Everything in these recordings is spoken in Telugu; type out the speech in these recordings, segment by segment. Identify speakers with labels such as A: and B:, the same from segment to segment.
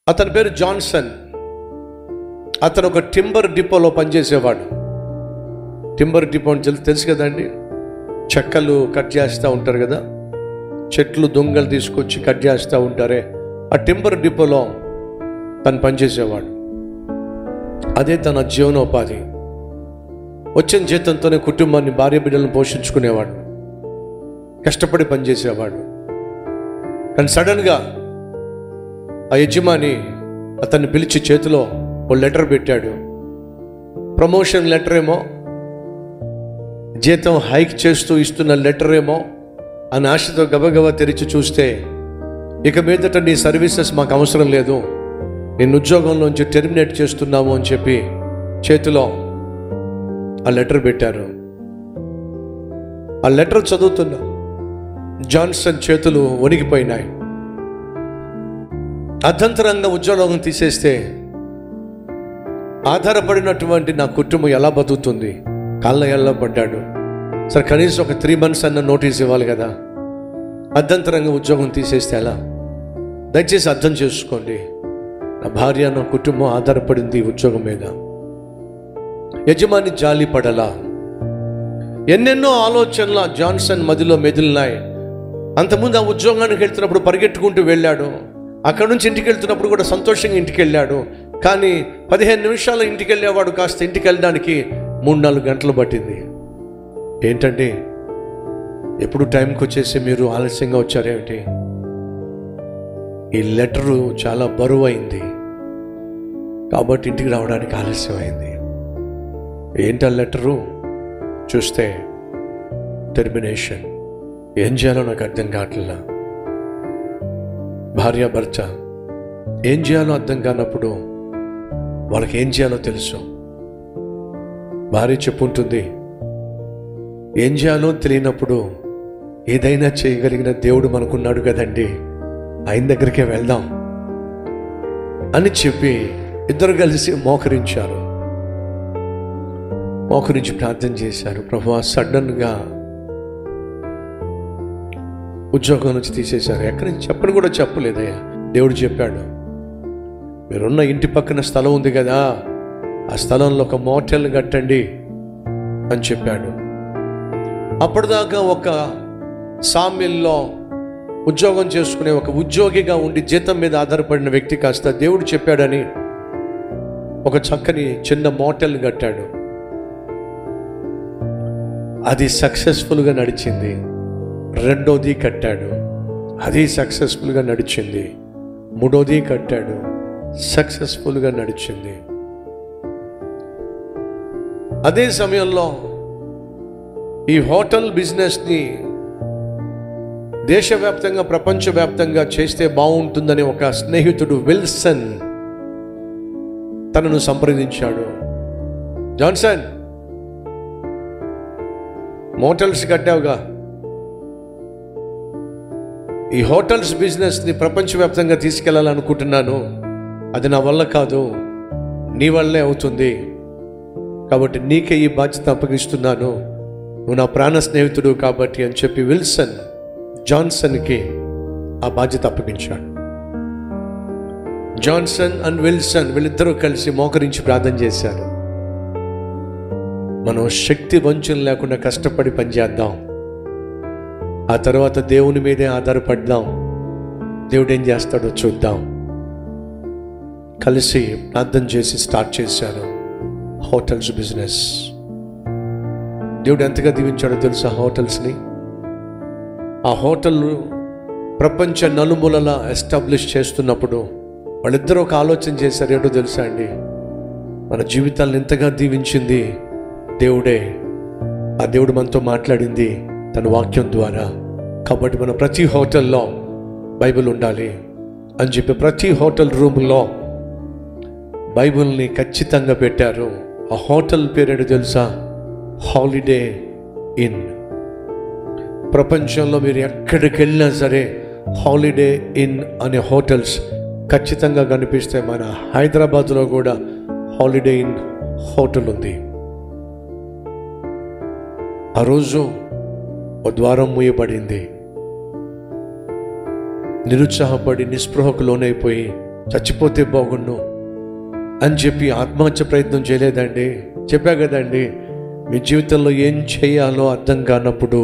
A: అతని పేరు జాన్సన్. అతను ఒక టింబర్ డిపోలో పనిచేసేవాడు. టింబర్ డిపో అని తెలుసు కదండి, చెక్కలు కట్ చేస్తూ ఉంటారు కదా, చెట్లు దొంగలు తీసుకొచ్చి కట్ చేస్తూ ఉంటారే, ఆ టింబర్ డిపోలో తను పనిచేసేవాడు. అదే తన జీవనోపాధి. వచ్చిన జీతంతోనే కుటుంబాన్ని, భార్య బిడ్డలను పోషించుకునేవాడు, కష్టపడి పనిచేసేవాడు. కానీ సడన్గా ఆ యజమాని అతన్ని పిలిచి చేతిలో ఓ లెటర్ పెట్టాడు. ప్రమోషన్ లెటర్ ఏమో, జీతం హైక్ చేస్తూ ఇస్తున్న లెటర్ ఏమో అని ఆశతో గబగబా తెరిచి చూస్తే, ఇక మీదట నీ సర్వీసెస్ మాకు అవసరం లేదు, నేను ఉద్యోగంలోంచి టెర్మినేట్ చేస్తున్నాము అని చెప్పి చేతిలో ఆ లెటర్ పెట్టారు. ఆ లెటర్ చదువుతున్నా జాన్సన్ చేతులు వణికిపోయినాయి. అర్ధంతరంగా ఉద్యోగం తీసేస్తే ఆధారపడినటువంటి నా కుటుంబం ఎలా బతుకుతుంది? కాళ్ళ ఎలా పడ్డాడు. సరే కనీసం ఒక 3 months అన్న నోటీస్ ఇవ్వాలి కదా. అర్ధంతరంగా ఉద్యోగం తీసేస్తే ఎలా? దయచేసి అర్థం చేసుకోండి, నా భార్య, నా కుటుంబం ఆధారపడింది ఉద్యోగం మీద. యజమాని జాలి పడలా. ఎన్నెన్నో ఆలోచనలు జాన్సన్ మదిలో మెదిలినాయి. అంతకుముందు ఆ ఉద్యోగానికి వెళ్తున్నప్పుడు పరిగెట్టుకుంటూ వెళ్ళాడు, అక్కడి నుంచి ఇంటికి వెళ్తున్నప్పుడు కూడా సంతోషంగా ఇంటికి వెళ్ళాడు. కానీ 15 నిమిషాలు ఇంటికి వెళ్ళేవాడు, కాస్త ఇంటికి వెళ్ళడానికి 3-4 గంటలు పట్టింది. ఏంటండి, ఎప్పుడు టైంకి వచ్చేసి మీరు ఆలస్యంగా వచ్చారేమిటి? ఈ లెటరు చాలా బరువు అయింది కాబట్టి ఇంటికి రావడానికి ఆలస్యం అయింది. ఏంటి ఆ లెటరు? చూస్తే టెర్మినేషన్. ఏం చేయాలో నాకు అర్థం కావట్లా. భార్యాభర్త ఏం చేయాలో అర్థం కానప్పుడు వాళ్ళకి ఏం చేయాలో తెలుసు. భార్య చెప్పుంటుంది, ఏం చేయాలో తెలియనప్పుడు ఏదైనా చేయగలిగిన దేవుడు మనకున్నాడు కదండి, ఆయన దగ్గరికే వెళ్దాం అని చెప్పి ఇద్దరు కలిసి మోకరించారు. మోకరించి ప్రార్థన చేశారు. ప్రభువా, సడన్గా ఉద్యోగం నుంచి తీసేశారు. ఎక్కడి నుంచి చెప్పని కూడా చెప్పలేదయ్యా. దేవుడు చెప్పాడు, మీరున్న ఇంటి పక్కన స్థలం ఉంది కదా, ఆ స్థలంలో ఒక మోటల్ కట్టండి అని చెప్పాడు. అప్పటిదాకా ఒక సామిల్లో ఉద్యోగం చేసుకునే ఒక ఉద్యోగిగా ఉండి జీతం మీద ఆధారపడిన వ్యక్తి కాస్త దేవుడు చెప్పాడని ఒక చక్కని చిన్న మోటల్ కట్టాడు. అది సక్సెస్ఫుల్గా నడిచింది. రెండోది కట్టాడు, అది సక్సెస్ఫుల్గా నడిచింది. మూడోది కట్టాడు, సక్సెస్ఫుల్గా నడిచింది. అదే సమయంలో ఈ హోటల్ బిజినెస్ని దేశవ్యాప్తంగా, ప్రపంచవ్యాప్తంగా చేస్తే బాగుంటుందని ఒక స్నేహితుడు విల్సన్ తనను సంప్రదించాడు. జాన్సన్, మోటల్స్ కట్టావుగా, ఈ హోటల్స్ బిజినెస్ని ప్రపంచవ్యాప్తంగా తీసుకెళ్లాలనుకుంటున్నాను. అది నా వల్ల కాదు, నీ వల్లే అవుతుంది. కాబట్టి నీకే ఈ బాధ్యత అప్పగిస్తున్నాను, నువ్వు నా ప్రాణ స్నేహితుడు కాబట్టి అని చెప్పి విల్సన్ జాన్సన్కి ఆ బాధ్యత అప్పగించాడు. జాన్సన్ అండ్ విల్సన్ వీళ్ళిద్దరూ కలిసి మోకరించి ప్రార్థన చేశారు. మనం శక్తి వంచన లేకుండా కష్టపడి పనిచేద్దాం, ఆ తర్వాత దేవుని మీదే ఆధారపడదాం, దేవుడు ఏం చేస్తాడో చూద్దాం. కలిసి ప్రార్థన చేసి స్టార్ట్ చేశారు హోటల్స్ బిజినెస్. దేవుడు ఎంతగా దీవించాడో తెలుసా హోటల్స్ని. ఆ హోటల్ ప్రపంచ నలుమూలలా ఎస్టాబ్లిష్ చేస్తున్నప్పుడు వాళ్ళిద్దరూ ఒక ఆలోచన చేశారు. ఏంటో తెలుసా అండి, మన జీవితాలను ఎంతగా దీవించింది దేవుడే. ఆ దేవుడు మనతో మాట్లాడింది తన వాక్యం ద్వారా. కాబట్టి మన ప్రతి హోటల్లో బైబిల్ ఉండాలి అని చెప్పి ప్రతి హోటల్ రూమ్లో బైబిల్ని ఖచ్చితంగా పెట్టారు. ఆ హోటల్ పేరేంటో తెలుసా? Holiday in. ప్రపంచంలో మీరు ఎక్కడికి వెళ్ళినా సరే హాలిడే ఇన్ అనే హోటల్స్ ఖచ్చితంగా కనిపిస్తాయి. మన హైదరాబాద్లో కూడా హాలిడే ఇన్ హోటల్ ఉంది. ఆ రోజు ఓ ద్వారం మూయబడింది. నిరుత్సాహపడి నిస్పృహకు లోనైపోయి చచ్చిపోతే బాగుండు అని చెప్పి ఆత్మహత్య ప్రయత్నం చేయలేదండి. చెప్పా కదండి, మీ జీవితంలో ఏం చేయాలో అర్థం కానప్పుడు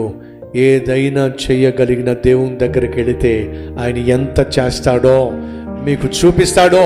A: ఏదైనా చేయగలిగిన దేవుని దగ్గరికి వెళితే ఆయన ఎంత చేస్తాడో మీకు చూపిస్తాడో.